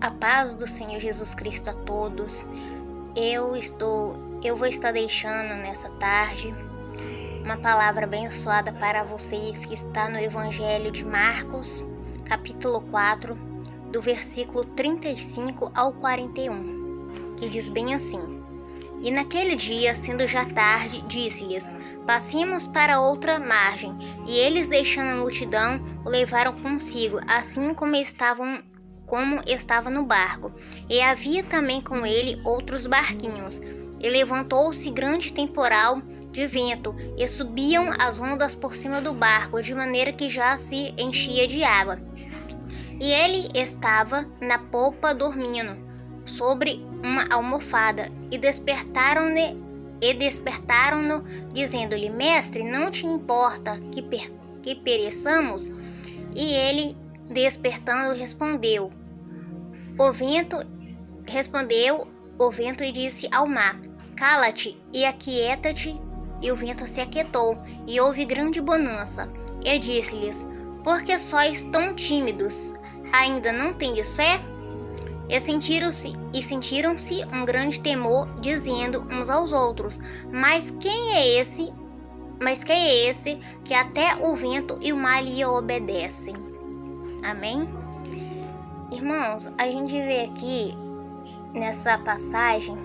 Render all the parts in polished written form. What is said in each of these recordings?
A paz do Senhor Jesus Cristo a todos. Eu vou estar deixando nessa tarde uma palavra abençoada para vocês que está no Evangelho de Marcos, capítulo 4, do versículo 35 ao 41, que diz bem assim: E naquele dia, sendo já tarde, disse-lhes: Passemos para outra margem. E eles, deixando a multidão, o levaram consigo, assim como estava no barco. E havia também com ele outros barquinhos. E levantou-se grande temporal de vento, e subiam as ondas por cima do barco, de maneira que já se enchia de água. E ele estava na popa dormindo, sobre uma almofada, e despertaram-no, dizendo-lhe: Mestre, não te importa que pereçamos? E ele, despertando, respondeu o vento e disse ao mar: Cala-te e aquieta-te. E o vento se aquietou, e houve grande bonança. E disse-lhes: Por que sois tão tímidos? Ainda não tendes fé? E sentiram-se um grande temor, dizendo uns aos outros: Mas quem é esse que até o vento e o mar lhe obedecem? Amém? Irmãos, a gente vê aqui nessa passagem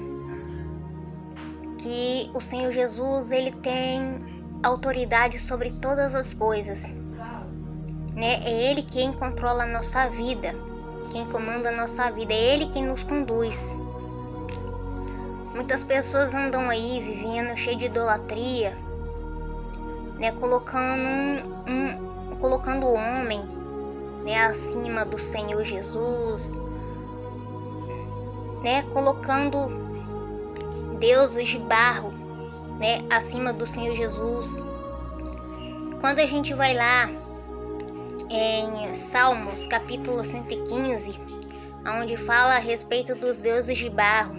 que o Senhor Jesus, ele tem autoridade sobre todas as coisas, né? É ele quem controla a nossa vida, quem comanda a nossa vida, é ele quem nos conduz. Muitas pessoas andam aí vivendo cheio de idolatria, né? Colocando o homem, né, acima do Senhor Jesus, né? Colocando deuses de barro, né, acima do Senhor Jesus. Quando a gente vai lá em Salmos, capítulo 115, onde fala a respeito dos deuses de barro,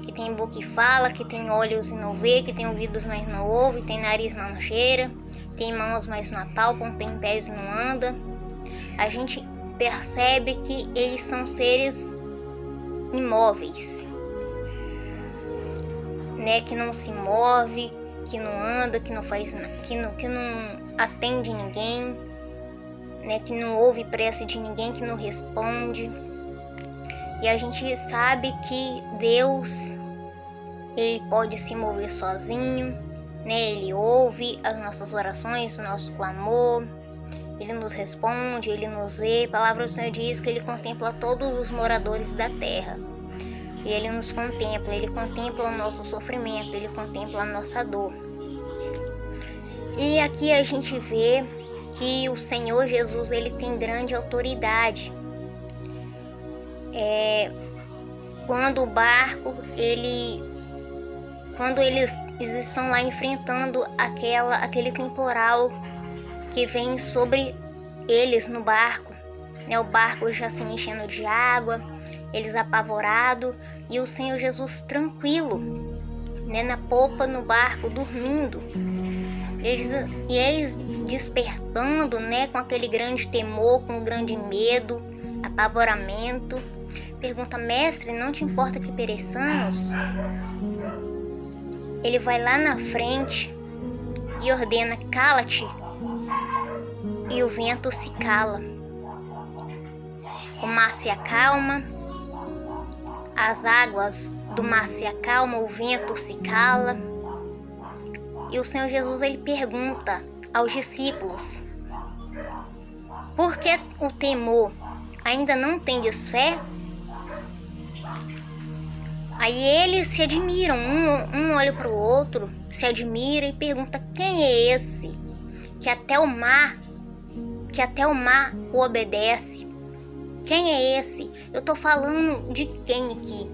que tem boca e fala, que tem olhos e não vê, que tem ouvidos mas não ouve, tem nariz mas não cheira, tem mãos mas não apalpam, tem pés e não anda. A gente percebe que eles são seres imóveis, né, que não se move, que não anda, que não faz, que não atende ninguém, né, que não ouve prece de ninguém, que não responde. E a gente sabe que Deus, ele pode se mover sozinho, né? Ele ouve as nossas orações, o nosso clamor, ele nos responde, ele nos vê. A palavra do Senhor diz que ele contempla todos os moradores da terra. E ele nos contempla, ele contempla o nosso sofrimento, ele contempla a nossa dor. E aqui a gente vê que o Senhor Jesus, ele tem grande autoridade. Quando o barco, quando eles estão lá enfrentando aquele temporal que vem sobre eles no barco, né? O barco já se enchendo de água, eles apavorados, e o Senhor Jesus tranquilo, né, na popa, no barco, dormindo. Eles despertando, né, com aquele grande temor, com grande medo, apavoramento. Pergunta: Mestre, não te importa que pereçamos? Ele vai lá na frente e ordena: Cala-te. E o vento se cala. O mar se acalma. As águas do mar se acalmam, o vento se cala. E o Senhor Jesus, ele pergunta aos discípulos: Por que o temor? Ainda não tendes fé? Aí eles se admiram, um olha para o outro, se admira e pergunta: Quem é esse que até o mar o obedece? Quem é esse? Eu tô falando de quem aqui?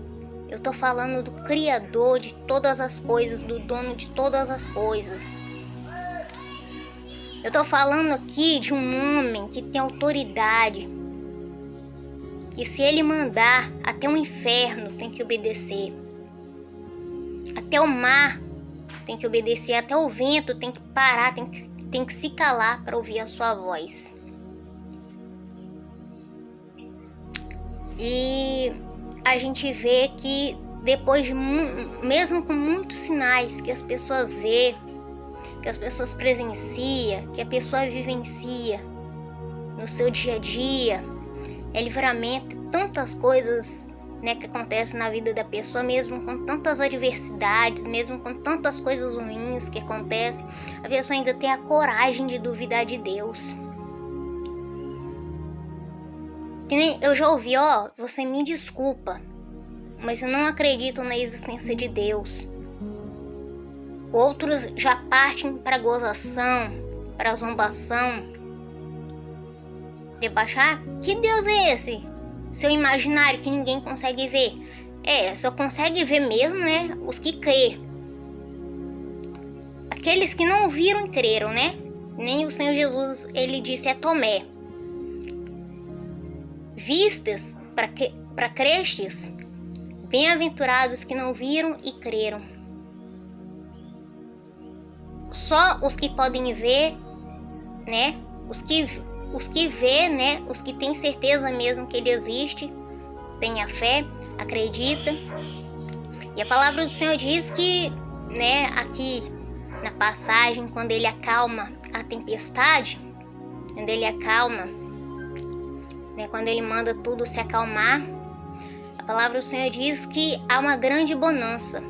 Eu tô falando do Criador de todas as coisas, do dono de todas as coisas. Eu tô falando aqui de um homem que tem autoridade, que se ele mandar, até o inferno tem que obedecer. Até o mar tem que obedecer, até o vento tem que parar, tem que se calar para ouvir a sua voz. E a gente vê que depois de mesmo com muitos sinais que as pessoas vê, que as pessoas presenciam, que a pessoa vivencia no seu dia a dia, é livramento, tantas coisas, né, que acontecem na vida da pessoa, mesmo com tantas adversidades, mesmo com tantas coisas ruins que acontecem, a pessoa ainda tem a coragem de duvidar de Deus. Que nem eu já ouvi, você me desculpa, mas eu não acredito na existência de Deus. Outros já partem para gozação, para zombação, debochar. Que Deus é esse? Seu imaginário que ninguém consegue ver. Só consegue ver mesmo, né, os que crê. Aqueles que não viram e creram, né? Nem o Senhor Jesus, ele disse a Tomé: vistes para crestes, bem-aventurados que não viram e creram. Só os que podem ver, né? Os que vê, né? Os que têm certeza mesmo que ele existe, tem a fé, acredita. E a palavra do Senhor diz que, né, aqui na passagem, quando ele acalma a tempestade, quando ele acalma, né, quando ele manda tudo se acalmar, a palavra do Senhor diz que há uma grande bonança,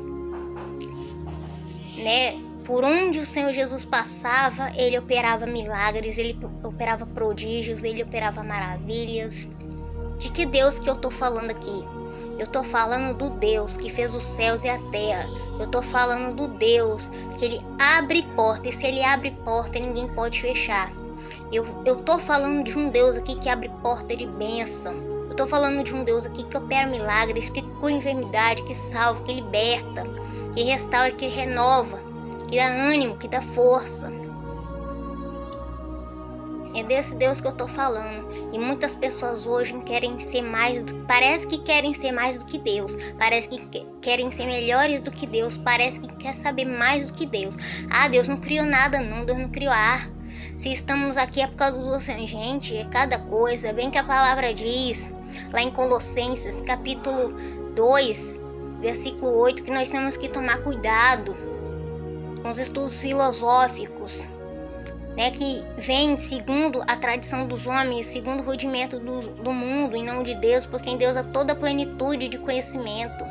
né? Por onde o Senhor Jesus passava, ele operava milagres, ele operava prodígios, ele operava maravilhas. De que Deus que eu tô falando aqui? Eu tô falando do Deus que fez os céus e a terra. Eu tô falando do Deus que ele abre porta, e se ele abre porta, ninguém pode fechar. Eu tô falando de um Deus aqui que abre porta de bênção. Eu tô falando de um Deus aqui que opera milagres, que cura enfermidade, que salva, que liberta, que restaura, que renova, que dá ânimo, que dá força. É desse Deus que eu tô falando. E muitas pessoas hoje querem ser parece que querem ser mais do que Deus. Parece que querem ser melhores do que Deus. Parece que quer saber mais do que Deus. Deus não criou nada não, Deus não criou ar. Se estamos aqui é por causa do oceano. Gente, é cada coisa. Bem que a palavra diz, lá em Colossenses, capítulo 2, versículo 8, que nós temos que tomar cuidado com os estudos filosóficos, né, que vem segundo a tradição dos homens, segundo o rudimento do mundo e não de Deus, porque em Deus há toda a plenitude de conhecimento.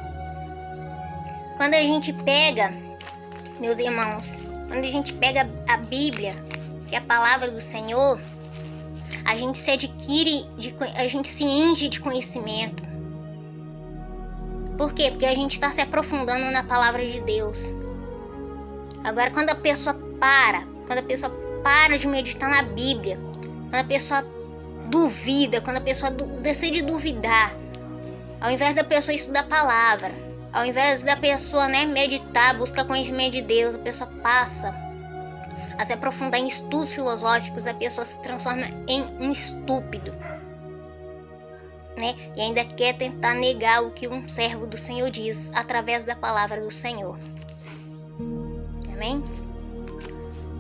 Quando a gente pega, meus irmãos, quando a gente pega a Bíblia, que é a palavra do Senhor, a gente se a gente se enche de conhecimento. Por quê? Porque a gente está se aprofundando na palavra de Deus. Agora, quando a pessoa para de meditar na Bíblia, quando a pessoa duvida, quando a pessoa decide duvidar, ao invés da pessoa estudar a palavra, ao invés da pessoa, né, meditar, buscar conhecimento de Deus, a pessoa passa a se aprofundar em estudos filosóficos, a pessoa se transforma em um estúpido, né? E ainda quer tentar negar o que um servo do Senhor diz através da palavra do Senhor. Amém?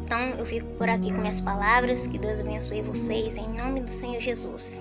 Então eu fico por aqui com minhas palavras. Que Deus abençoe vocês em nome do Senhor Jesus.